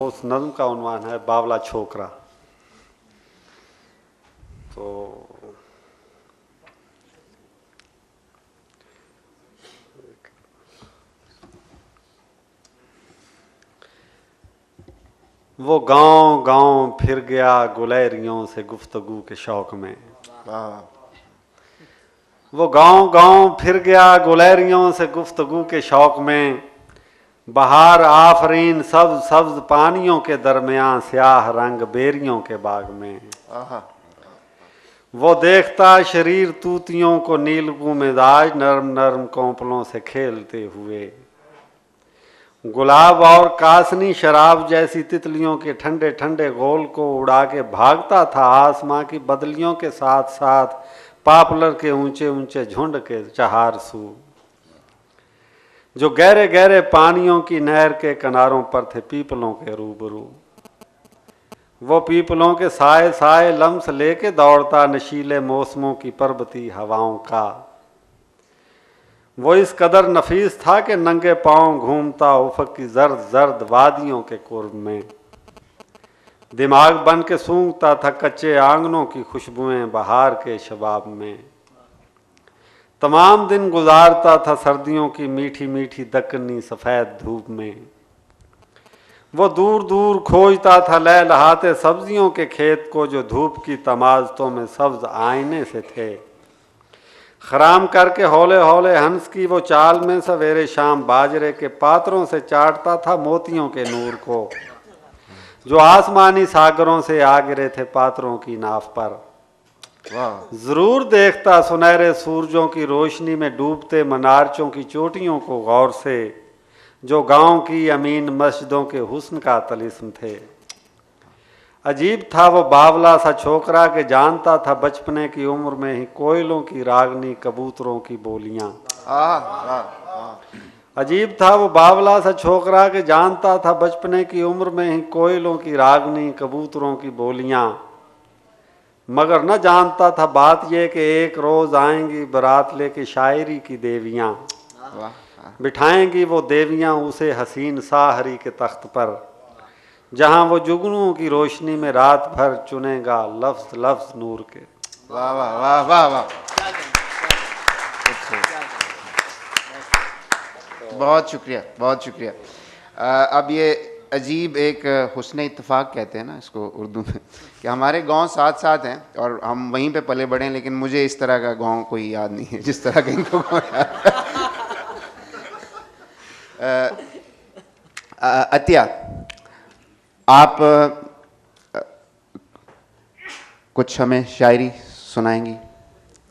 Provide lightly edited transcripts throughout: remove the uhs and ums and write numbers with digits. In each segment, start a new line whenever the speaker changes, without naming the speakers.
उस नज़्म का उन्वान है बावला छोकरा। तो वो गांव गांव फिर गया गुलैरियों से गुफ्तगू के शौक में। वो गांव गांव फिर गया गुलैरियों से गुफ्तगू के शौक में। बहार आफरीन सब्ज सब्ज पानियों के दरमियान स्याह रंग बेरियों के बाग में। वो देखता शरीर तूतियों को नीलगू मिजाज नरम नरम कोंपलों से खेलते हुए। गुलाब और कासनी शराब जैसी तितलियों के ठंडे ठंडे गोल को उड़ा के भागता था आसमां की बदलियों के साथ साथ पापलर के ऊंचे ऊंचे झुंड के चहारसू जो गहरे गहरे पानियों की नहर के किनारों पर थे पीपलों के रूबरू। वो पीपलों के साए साए लम्स लेके दौड़ता नशीले मौसमों की पर्वती हवाओं का। वो इस कदर नफीस था कि नंगे पांव घूमता उफक की जर्द जर्द वादियों के कुर्ब में। दिमाग बन के सूंघता था कच्चे आंगनों की खुशबुएं बहार के शबाब में। तमाम दिन गुजारता था सर्दियों की मीठी मीठी दक्कनी सफ़ेद धूप में। वो दूर दूर खोजता था लहलहाते सब्जियों के खेत को जो धूप की तमाज़तों में सब्ज आईने से थे। खराम करके हौले हौले हंस की वो चाल में सवेरे शाम बाजरे के पात्रों से चाटता था मोतियों के नूर को जो आसमानी सागरों से आ गिरे थे पात्रों की नाव पर। जरूर देखता सुनहरे सूरजों की रोशनी में डूबते मनारचों की चोटियों को गौर से जो गांव की अमीन मस्जिदों के हुस्न का तलिस्म थे। अजीब था वो बावला सा छोकरा के जानता था बचपने की उम्र में ही कोयलों की रागनी कबूतरों की बोलियां। अजीब था वो बावला सा छोकरा के जानता था बचपने की उम्र में ही कोयलों की रागनी कबूतरों की बोलियां। मगर न जानता था बात यह कि एक रोज आएंगी बारात लेके शायरी की देवियां। बिठाएंगी वो देवियां उसे हसीन साहरी के तख्त पर जहां वो जुगनुओं की रोशनी में रात भर चुनेगा लफ्ज लफ्ज नूर के।
वाह वाह वाह वाह वाह, बहुत शुक्रिया बहुत शुक्रिया। अब ये अजीब एक हुस्न इत्तेफाक कहते हैं ना इसको उर्दू में कि हमारे गांव साथ साथ हैं और हम वहीं पे पले बड़े हैं, लेकिन मुझे इस तरह का गांव कोई याद नहीं है जिस तरह का इनको गाँव याद है। अतिया, आप कुछ हमें शायरी सुनाएंगी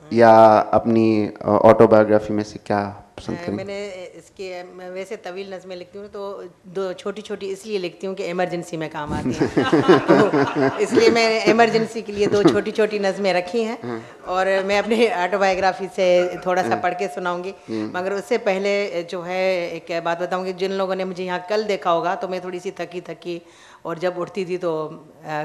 या अपनी ऑटोबायोग्राफी में से क्या पसंद करेंगी?
मैंने मैं वैसे तवील नज़में लिखती हूँ तो दो छोटी छोटी इसलिए लिखती हूँ कि इमरजेंसी में काम आती हैं। तो इसलिए मैंने इमरजेंसी के लिए दो छोटी छोटी नज़में रखी हैं और मैं अपनी ऑटोबायोग्राफी से थोड़ा सा पढ़ के सुनाऊंगी। मगर उससे पहले जो है एक बात बताऊंगी, जिन लोगों ने मुझे यहाँ कल देखा होगा तो मैं थोड़ी सी थकी थकी और जब उठती थी तो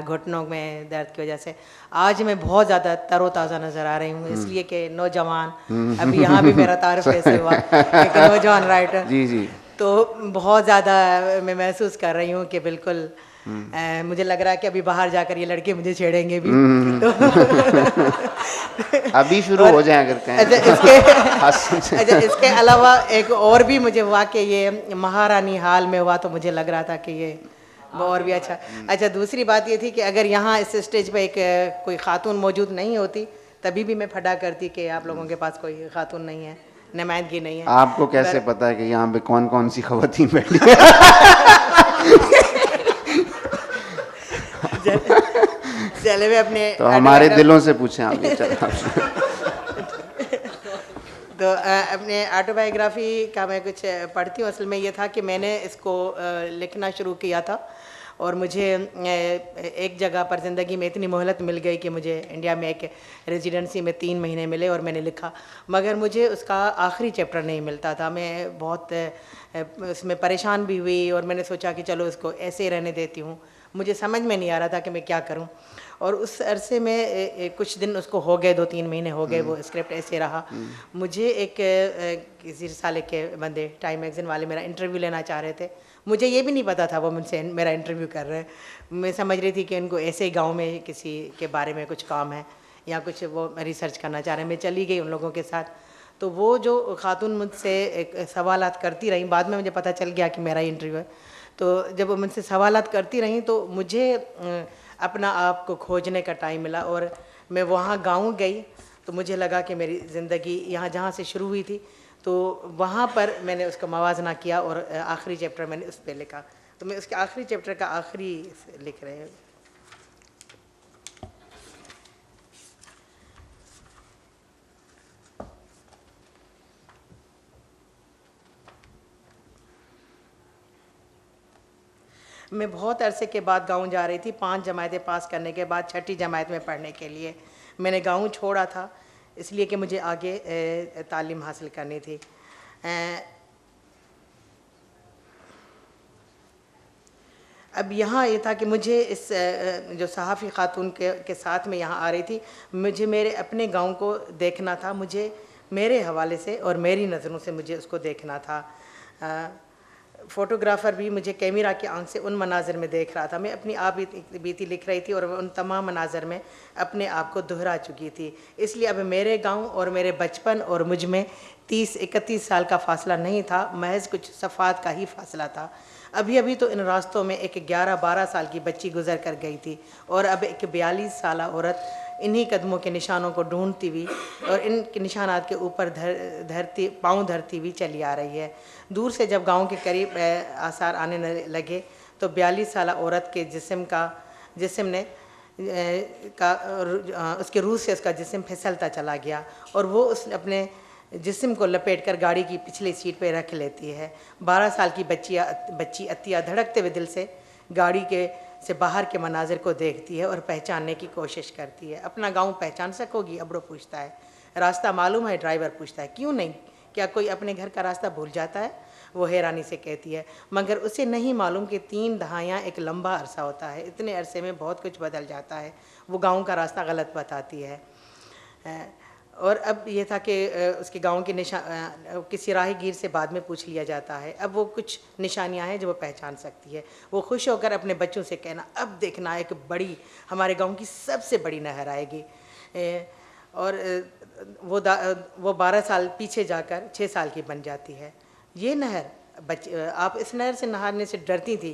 घुटनों में दर्द की वजह से आज मैं बहुत ज़्यादा तरोताज़ा नज़र आ रही हूँ, इसलिए कि नौजवान अभी यहाँ भी मेरा तारुफ ऐसे हुआ एक नौजवान राइटर
जी जी,
तो बहुत ज़्यादा मैं महसूस कर रही हूँ कि बिल्कुल मुझे लग रहा है कि अभी बाहर जाकर ये लड़के मुझे छेड़ेंगे भी। तो
अभी शुरू हो जाए अगर कहें।
अच्छा इसके अलावा एक और भी मुझे हुआ कि ये महारानी हाल में हुआ तो मुझे लग रहा था कि ये वो और भी अच्छा। अच्छा दूसरी बात ये थी कि अगर यहाँ इस स्टेज पे एक कोई खातून मौजूद नहीं होती तभी भी मैं फटा करती कि आप लोगों के पास कोई खातून नहीं है, नुमाइंदगी नहीं है।
आपको कैसे पता है कि यहाँ पे कौन कौन सी खवातीन बैठी है?
चले मैं अपने
तो हमारे दिलों से पूछें आप ये
तो अपने ऑटोबायोग्राफी का मैं कुछ पढ़ती हूँ। असल में ये था कि मैंने इसको लिखना शुरू किया था और मुझे एक जगह पर ज़िंदगी में इतनी मोहलत मिल गई कि मुझे इंडिया में एक रेजिडेंसी में 3 महीने मिले और मैंने लिखा, मगर मुझे उसका आखिरी चैप्टर नहीं मिलता था। मैं बहुत उसमें परेशान भी हुई और मैंने सोचा कि चलो इसको ऐसे ही रहने देती हूँ। मुझे समझ में नहीं आ रहा था कि मैं क्या करूँ और उस अरसे में कुछ दिन उसको हो गए, 2-3 महीने हो गए वो स्क्रिप्ट ऐसे रहा। मुझे एक किसी साल के बंदे टाइम मैगज़ीन वाले मेरा इंटरव्यू लेना चाह रहे थे। मुझे ये भी नहीं पता था वो मुझसे मेरा इंटरव्यू कर रहे हैं। मैं समझ रही थी कि इनको ऐसे ही गांव में किसी के बारे में कुछ काम है या कुछ वो रिसर्च करना चाह रहे हैं। मैं चली गई उन लोगों के साथ, तो वो जो खातून मुझसे एक सवालात करती रहीं, बाद में मुझे पता चल गया कि मेरा इंटरव्यू है। तो जब वो मुझसे सवालात करती रहीं तो मुझे अपना आप को खोजने का टाइम मिला, और मैं वहाँ गाँव गई तो मुझे लगा कि मेरी ज़िंदगी यहाँ जहाँ से शुरू हुई थी तो वहाँ पर मैंने उसका मवाजना किया, और आखिरी चैप्टर मैंने उस पर लिखा। तो मैं उसके आखिरी चैप्टर का आखिरी लिख रहे हैं। मैं बहुत अरसे के बाद गाँव जा रही थी, 5 जमायतें पास करने के बाद 6ठी जमायत में पढ़ने के लिए। मैंने गाँव छोड़ा था इसलिए कि मुझे आगे तालीम हासिल करनी थी। अब यहाँ ये था कि मुझे इस जो सहाफ़ी ख़ातून के साथ में यहाँ आ रही थी, मुझे मेरे अपने गांव को देखना था, मुझे मेरे हवाले से और मेरी नज़रों से मुझे उसको देखना था। फ़ोटोग्राफ़र भी मुझे कैमरा की आंख से उन मनाज़र में देख रहा था। मैं अपनी आप बीती लिख रही थी और उन तमाम मनाज़र में अपने आप को दोहरा चुकी थी। इसलिए अब मेरे गांव और मेरे बचपन और मुझ में 30-31 साल का फ़ासला नहीं था, महज कुछ सफ़ात का ही फ़ासला था। अभी अभी तो इन रास्तों में एक 11-12 साल की बच्ची गुजर कर गई थी, और अब एक 42 साला औरत इन्हीं कदमों के निशानों को ढूंढती हुई और इन निशानात के ऊपर पाँव धरती हुई चली आ रही है। दूर से जब गांव के करीब आसार आने लगे तो 42 साला औरत के उसके रूह से उसका जिस्म फिसलता चला गया, और वो उस अपने जिस्म को लपेटकर गाड़ी की पिछली सीट पर रख लेती है। 12 साल की बच्ची अतिया धड़कते हुए दिल से गाड़ी से बाहर के मनाजिर को देखती है और पहचानने की कोशिश करती है। अपना गांव पहचान सकोगी? अबरो पूछता है। रास्ता मालूम है? ड्राइवर पूछता है। क्यों नहीं? क्या कोई अपने घर का रास्ता भूल जाता है? वो हैरानी से कहती है। मगर उसे नहीं मालूम कि 3 दहाइयाँ एक लंबा अरसा होता है, इतने अरसे में बहुत कुछ बदल जाता है। वो गाँव का रास्ता गलत बताती है। और अब ये था कि उसके गांव के किसी राहगीर से बाद में पूछ लिया जाता है। अब वो कुछ निशानियां हैं जो वो पहचान सकती है। वो खुश होकर अपने बच्चों से कहना, अब देखना एक बड़ी हमारे गांव की सबसे बड़ी नहर आएगी। और वो 12 साल पीछे जाकर 6 साल की बन जाती है। ये नहर आप इस नहर से नहाने से डरती थी?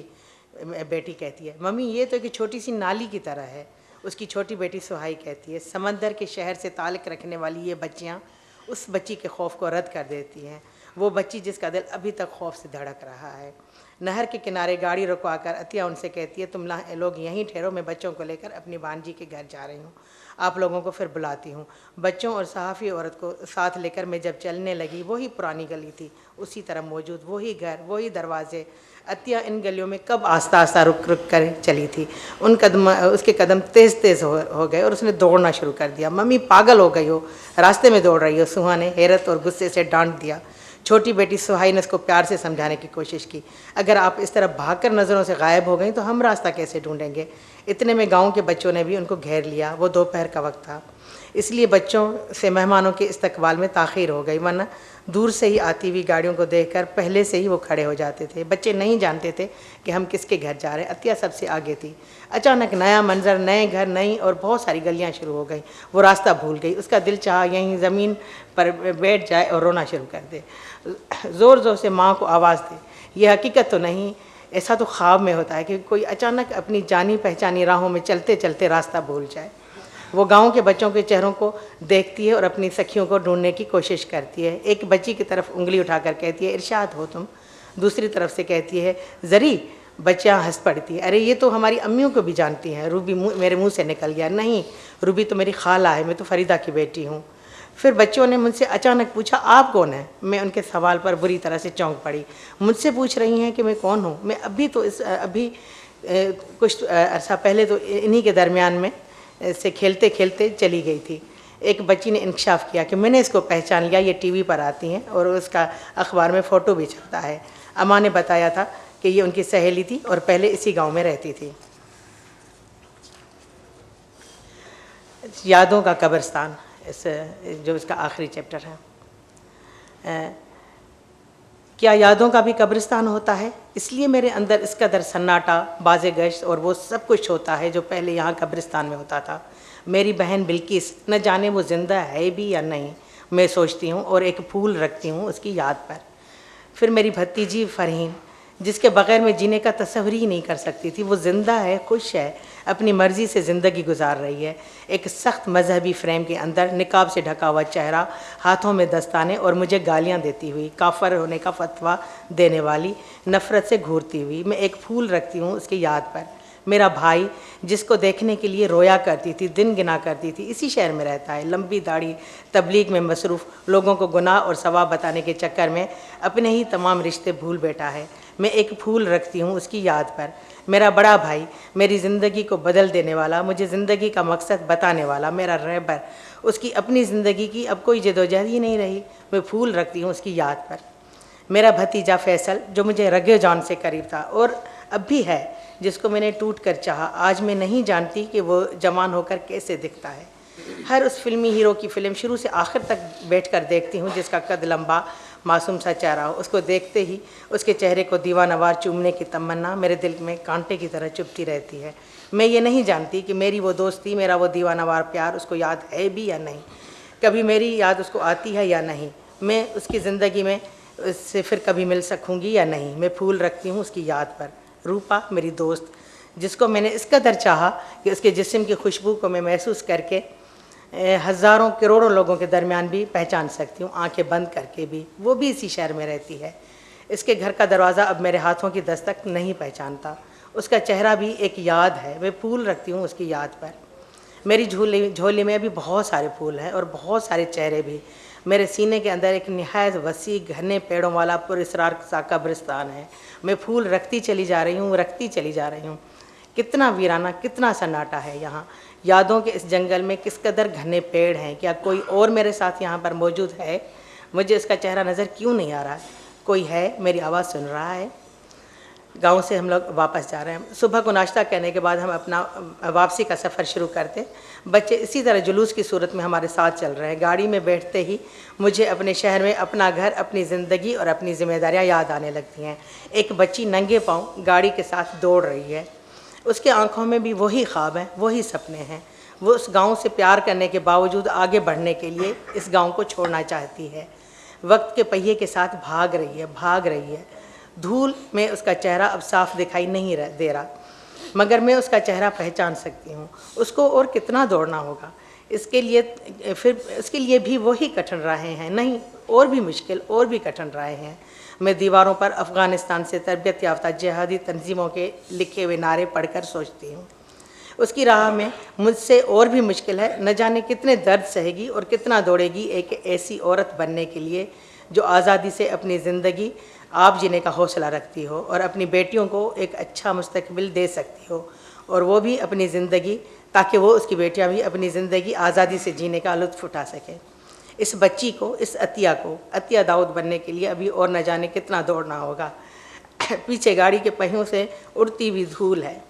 बेटी कहती है, मम्मी ये तो एक छोटी सी नाली की तरह है। उसकी छोटी बेटी सुहाई कहती है, समंदर के शहर से ताल्लुक़ रखने वाली ये बच्चियाँ उस बच्ची के खौफ को रद्द कर देती हैं। वो बच्ची जिसका दिल अभी तक खौफ से धड़क रहा है। नहर के किनारे गाड़ी रुकवाकर अतिया उनसे कहती है, तुम लोग यहीं ठहरो, मैं बच्चों को लेकर अपनी भांजी के घर जा रही हूँ, आप लोगों को फिर बुलाती हूँ। बच्चों और सहाफ़ी औरत को साथ लेकर मैं जब चलने लगी, वही पुरानी गली थी, उसी तरह मौजूद वही घर, वही दरवाजे। अतिया इन गलियों में कब आस्ता आस्ता रुक रुक कर चली थी। उसके कदम तेज़ तेज़ हो गए और उसने दौड़ना शुरू कर दिया। मम्मी पागल हो गई हो, रास्ते में दौड़ रही हो, सुहा ने हैरत और गुस्से से डांट दिया। छोटी बेटी सुहाई ने उसको प्यार से समझाने की कोशिश की, अगर आप इस तरह भागकर नज़रों से गायब हो गई तो हम रास्ता कैसे ढूंढेंगे। इतने में गांव के बच्चों ने भी उनको घेर लिया। वो दोपहर का वक्त था, इसलिए बच्चों से मेहमानों के इस्तकबाल में ताख़ीर हो गई, वरना दूर से ही आती हुई गाड़ियों को देखकर पहले से ही वो खड़े हो जाते थे। बच्चे नहीं जानते थे कि हम किसके घर जा रहे हैं। अतिया सबसे आगे थी। अचानक नया मंजर, नए घर, नई और बहुत सारी गलियां शुरू हो गई। वो रास्ता भूल गई। उसका दिल चाहा यहीं ज़मीन पर बैठ जाए और रोना शुरू कर दे, ज़ोर ज़ोर से माँ को आवाज़ दे। ये हकीकत तो नहीं, ऐसा तो ख्वाब में होता है कि कोई अचानक अपनी जानी पहचानी राहों में चलते चलते रास्ता भूल जाए। वो गांव के बच्चों के चेहरों को देखती है और अपनी सखियों को ढूंढने की कोशिश करती है। एक बच्ची की तरफ उंगली उठाकर कहती है, इरशाद हो तुम। दूसरी तरफ से कहती है, ज़री। बच्चियाँ हंस पड़ती है, अरे ये तो हमारी अम्मियों को भी जानती हैं। रूबी मेरे मुंह से निकल गया, नहीं रूबी तो मेरी खाला है, मैं तो फरीदा की बेटी हूँ। फिर बच्चों ने मुझसे अचानक पूछा, आप कौन हैं? मैं उनके सवाल पर बुरी तरह से चौंक पड़ी। मुझसे पूछ रही हैं कि मैं कौन हूँ? मैं अभी कुछ अरसा पहले तो इन्हीं के दरमियान में से खेलते खेलते चली गई थी। एक बच्ची ने इंकशाफ किया कि मैंने इसको पहचान लिया, ये टीवी पर आती हैं और उसका अखबार में फ़ोटो भी छपता है। अम्मा ने बताया था कि ये उनकी सहेली थी और पहले इसी गांव में रहती थी। यादों का कब्रिस्तान, जो इसका आखिरी चैप्टर है। क्या यादों का भी कब्रिस्तान होता है? इसलिए मेरे अंदर इस कदर सन्नाटा, बाज़े गश्त और वो सब कुछ होता है जो पहले यहाँ कब्रिस्तान में होता था। मेरी बहन बिल्किस, न जाने वो ज़िंदा है भी या नहीं, मैं सोचती हूँ और एक फूल रखती हूँ उसकी याद पर। फिर मेरी भतीजी फ़रहीन, जिसके बग़ैर मैं जीने का तस्वर ही नहीं कर सकती थी, वो ज़िंदा है, खुश है, अपनी मर्ज़ी से ज़िंदगी गुजार रही है। एक सख्त मजहबी फ्रेम के अंदर, निकाब से ढका हुआ चेहरा, हाथों में दस्ताने और मुझे गालियाँ देती हुई, काफर होने का फतवा देने वाली, नफ़रत से घूरती हुई, मैं एक फूल रखती हूँ उसकी याद पर। मेरा भाई, जिसको देखने के लिए रोया करती थी, दिन गिना करती थी, इसी शहर में रहता है। लंबी दाढ़ी, तबलीग में मसरूफ़, लोगों को गुनाह और सवाब बताने के चक्कर में अपने ही तमाम रिश्ते भूल बैठा है। मैं एक फूल रखती हूँ उसकी याद पर। मेरा बड़ा भाई, मेरी ज़िंदगी को बदल देने वाला, मुझे ज़िंदगी का मकसद बताने वाला, मेरा रहबर, उसकी अपनी ज़िंदगी की अब कोई जदोजहद ही नहीं रही, मैं फूल रखती हूँ उसकी याद पर। मेरा भतीजा फैसल, जो मुझे रगे जान से करीब था और अब भी है, जिसको मैंने टूट कर चाहा, आज मैं नहीं जानती कि वो जवान होकर कैसे दिखता है। हर उस फिल्मी हीरो की फ़िल्म शुरू से आखिर तक बैठकर देखती हूँ जिसका कद लंबा, मासूम सा चेहरा हो। उसको देखते ही उसके चेहरे को दीवानवार चूमने की तमन्ना मेरे दिल में कांटे की तरह चुभती रहती है। मैं ये नहीं जानती कि मेरी वो दोस्ती, मेरा वो दीवानवार प्यार उसको याद है भी या नहीं, कभी मेरी याद उसको आती है या नहीं, मैं उसकी ज़िंदगी में उससे फिर कभी मिल सकूँगी या नहीं। मैं फूल रखती हूँ उसकी याद पर। रूपा, मेरी दोस्त, जिसको मैंने इस कदर चाहा कि उसके जिस्म की खुशबू को मैं महसूस करके हज़ारों करोड़ों लोगों के दरमियान भी पहचान सकती हूँ, आंखें बंद करके भी। वो भी इसी शहर में रहती है। इसके घर का दरवाज़ा अब मेरे हाथों की दस्तक नहीं पहचानता। उसका चेहरा भी एक याद है, मैं फूल रखती हूँ उसकी याद पर। मेरी झोली में अभी बहुत सारे फूल हैं और बहुत सारे चेहरे भी। मेरे सीने के अंदर एक निहायत वसी, घने पेड़ों वाला पुरस्रार सा कब्रिस्तान है। मैं फूल रखती चली जा रही हूँ, रखती चली जा रही हूँ। कितना वीराना, कितना सन्नाटा है यहाँ। यादों के इस जंगल में किस कदर घने पेड़ हैं। क्या कोई और मेरे साथ यहाँ पर मौजूद है? मुझे इसका चेहरा नज़र क्यों नहीं आ रहा है? कोई है, मेरी आवाज़ सुन रहा है? गांव से हम लोग वापस जा रहे हैं। सुबह को नाश्ता करने के बाद हम अपना वापसी का सफ़र शुरू करते। बच्चे इसी तरह जुलूस की सूरत में हमारे साथ चल रहे हैं। गाड़ी में बैठते ही मुझे अपने शहर में अपना घर, अपनी ज़िंदगी और अपनी जिम्मेदारियां याद आने लगती हैं। एक बच्ची नंगे पाँव गाड़ी के साथ दौड़ रही है। उसके आंखों में भी वही ख्वाब हैं, वही सपने हैं। वो उस गाँव से प्यार करने के बावजूद आगे बढ़ने के लिए इस गाँव को छोड़ना चाहती है। वक्त के पहिए के साथ भाग रही है। धूल में उसका चेहरा अब साफ दिखाई नहीं दे रहा, मगर मैं उसका चेहरा पहचान सकती हूँ। उसको और कितना दौड़ना होगा? इसके लिए भी वही कठिन राहें हैं, नहीं और भी मुश्किल, और भी कठिन राहें हैं। मैं दीवारों पर अफ़गानिस्तान से तरबियत याफ्ता जिहादी तंजीमों के लिखे हुए नारे पढ़कर सोचती हूँ। उसकी राह में मुझसे और भी मुश्किल है। न जाने कितने दर्द सहेगी और कितना दौड़ेगी एक ऐसी औरत बनने के लिए जो आज़ादी से अपनी ज़िंदगी आप जीने का हौसला रखती हो और अपनी बेटियों को एक अच्छा मुस्तकबिल दे सकती हो, और वो भी अपनी ज़िंदगी, ताकि वो उसकी बेटियां भी अपनी ज़िंदगी आज़ादी से जीने का लुत्फ़ उठा सकें। इस बच्ची को, इस अतिया दाऊद बनने के लिए अभी और न जाने कितना दौड़ना होगा। पीछे गाड़ी के पहियों से उड़ती हुई धूल है।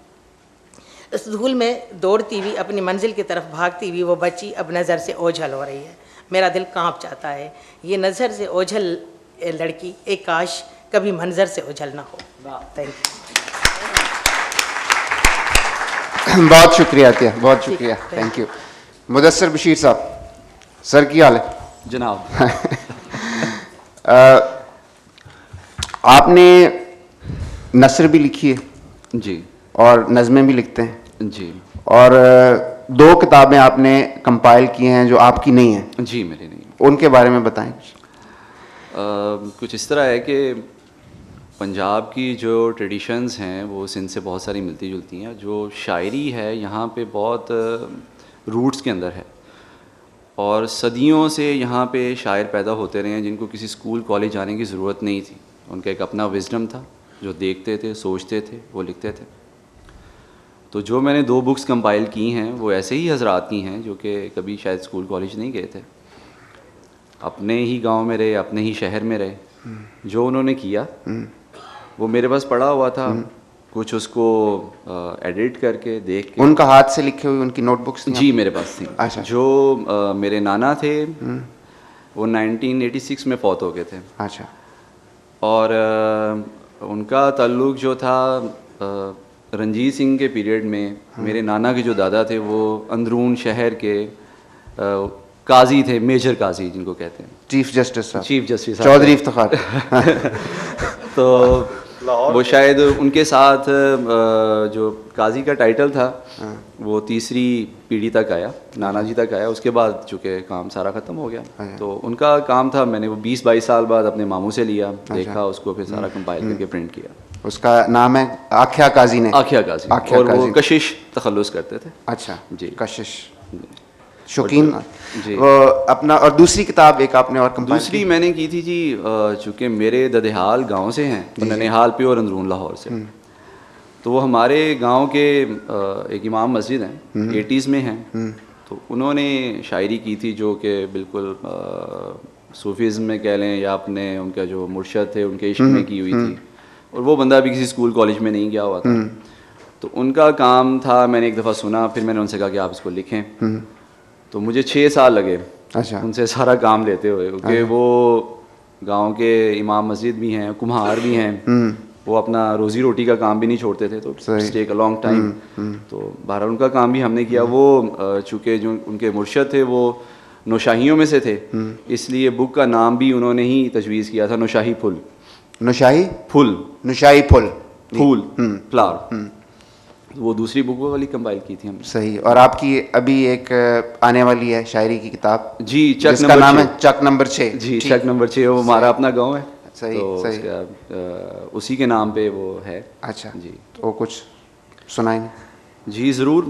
इस धूल में दौड़ती हुई, अपनी मंजिल की तरफ भागती हुई वो बच्ची अब नज़र से ओझल हो रही है। मेरा दिल कांप जाता है। ये नज़र से ओझल लड़की एक काश कभी मंजर से ओझल ना हो। Thank you.
बहुत शुक्रिया अतिया, बहुत शुक्रिया, थैंक यू। मुदस्सिर बशीर साहब, सर की हाल है
जनाब?
आपने नस्र भी लिखी है
जी,
और नज़में भी लिखते हैं
जी,
और 2 किताबें आपने कंपाइल की हैं जो आपकी नहीं हैं।
जी, मेरे नहीं।
उनके बारे में बताएं कुछ।
कुछ इस तरह है कि पंजाब की जो ट्रेडिशंस हैं वो सिंध से बहुत सारी मिलती जुलती हैं। जो शायरी है यहाँ पे बहुत रूट्स के अंदर है, और सदियों से यहाँ पे शायर पैदा होते रहे हैं जिनको किसी स्कूल कॉलेज जाने की ज़रूरत नहीं थी। उनका एक अपना विजडम था, जो देखते थे, सोचते थे, वो लिखते थे। तो जो मैंने 2 बुक्स कंपाइल की हैं वो ऐसे ही हजरात की हैं जो कि कभी शायद स्कूल कॉलेज नहीं गए थे, अपने ही गांव में रहे, अपने ही शहर में रहे। जो उन्होंने किया वो मेरे पास पड़ा हुआ था, कुछ उसको एडिट करके देख के।
उनका हाथ से लिखे हुए उनकी नोटबुक्स थी?
जी, मेरे पास थी।
अच्छा।
जो मेरे नाना थे वो 1986 में फौत हो गए थे।
अच्छा।
और उनका ताल्लुक़ जो था रंजीत सिंह के पीरियड में, मेरे नाना के जो दादा थे वो अंदरून शहर के काजी थे, मेजर काजी जिनको कहते हैं,
चीफ जस्टिस साहब,
चीफ जस्टिस
चौधरी इफ्तिखार।
तो वो शायद उनके साथ जो काजी का टाइटल था वो तीसरी पीढ़ी तक आया, नाना जी तक आया। उसके बाद चूँकि काम सारा ख़त्म हो गया तो उनका काम था, मैंने वो 20-22 साल बाद अपने मामू से लिया, देखा उसको, फिर सारा कंपाइल करके प्रिंट किया।
उसका नाम है आख्या काजी ने,
आख्या काजी,
आख्या
और वो
काजी।
कशिश तखल्लुस करते थे।
अच्छा
जी।
कशिश शौकीन
जी।
वो अपना। और दूसरी किताब एक आपने और कंपाइल
दूसरी मैंने की थी जी, चूँकि मेरे ददेहाल गांव से हैं, ननिहाल पे और अंदरून लाहौर से, तो वो हमारे गांव के एक इमाम मस्जिद हैं, 80s में हैं, तो उन्होंने शायरी की थी जो कि बिल्कुल सूफीज़म में कह लें या अपने उनका जो मुर्शद थे उनके इश्क में की हुई थी, और वो बंदा भी किसी स्कूल कॉलेज में नहीं गया हुआ था। तो उनका काम था, मैंने एक दफ़ा सुना, फिर मैंने उनसे कहा कि आप इसको लिखें, तो मुझे 6 साल लगे
अच्छा
उनसे सारा काम लेते हुए, क्योंकि वो गांव के इमाम मस्जिद भी हैं, कुम्हार भी हैं, वो अपना रोज़ी रोटी का काम भी नहीं छोड़ते थे, तो टेक अ लॉन्ग टाइम। तो बहरहाल उनका काम भी हमने किया। वो चूँकि जो उनके मुर्शद थे वो नौशाहियों में से थे, इसलिए बुक का नाम भी उन्होंने ही तजवीज़ किया था, नौशाही फुल।
नुशाही
फुल,
नुशाही फुल,
फूल, फ्लावर। वो दूसरी बुक वाली कंपाइल की थी हमने।
सही। और आपकी अभी एक आने वाली है शायरी की किताब
जी, चक
जिसका
नंबर
नाम
6।
है चक नंबर 6।
जी, चक नंबर 6 वो हमारा अपना गांव है,
सही,
तो
सही।
उसका उसी के नाम पे वो है।
अच्छा
जी।
तो वो कुछ सुनाएंगे?
जी ज़रूर।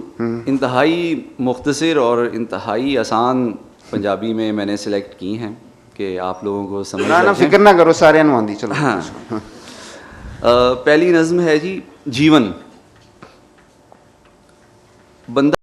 इंतहाई मुख्तसर और इंतहाई आसान पंजाबी में मैंने सेलेक्ट की हैं कि आप लोगों को समझ
ना
लग जाए।
फिक्र ना करो, सारे अनुवादी। चलो
हाँ। पहली नज़्म है जी, जीवन। बंदा